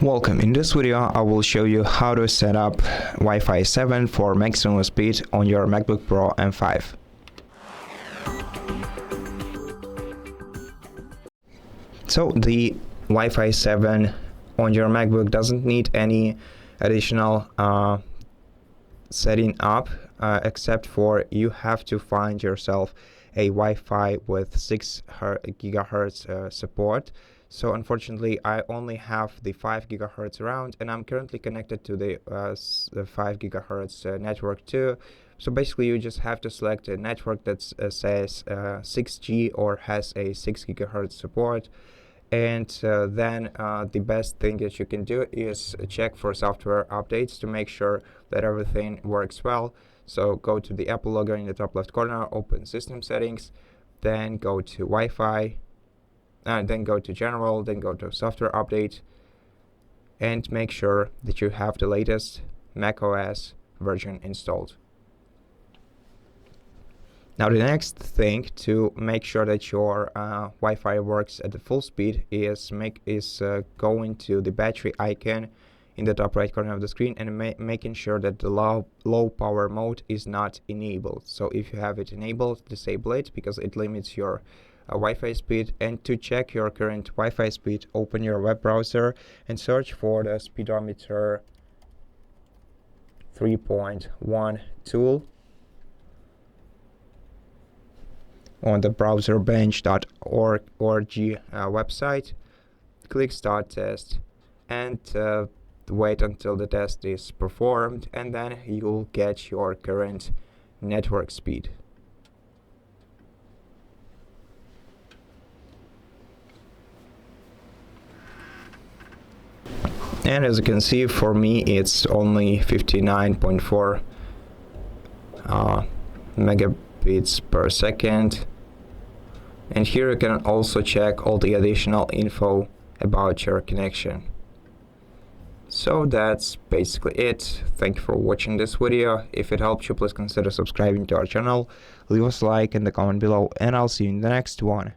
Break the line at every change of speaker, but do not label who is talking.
Welcome. In this video I will show you how to set up Wi-Fi 7 for maximum speed on your MacBook Pro M5. So the Wi-Fi 7 on your MacBook doesn't need any additional setting up except for you have to find yourself a Wi-Fi with 6 GHz support. So unfortunately I only have the 5 GHz around, and I'm currently connected to the 5 GHz network too. So basically you just have to select a network that says 6G or has a 6 GHz support. And then the best thing that you can do is check for software updates to make sure that everything works well. So go to the Apple logo in the top left corner, open System Settings, then go to Wi-Fi, then go to General, then go to Software Update, and make sure that you have the latest macOS version installed. Now the next thing to make sure that your Wi-Fi works at the full speed is go into the battery icon in the top right corner of the screen and making sure that the low power mode is not enabled. So if you have it enabled, disable it because it limits your Wi-Fi speed. And to check your current Wi-Fi speed, open your web browser and search for the Speedometer 3.1 tool on the browserbench.org website. Click Start Test and wait until the test is performed, and then you'll get your current network speed. And as you can see, for me it's only 59.4 megabits per second. And here you can also check all the additional info about your connection. So that's basically it. Thank you for watching this video. If it helped you, please consider subscribing to our channel, leave us a like in the comment below, and I'll see you in the next one.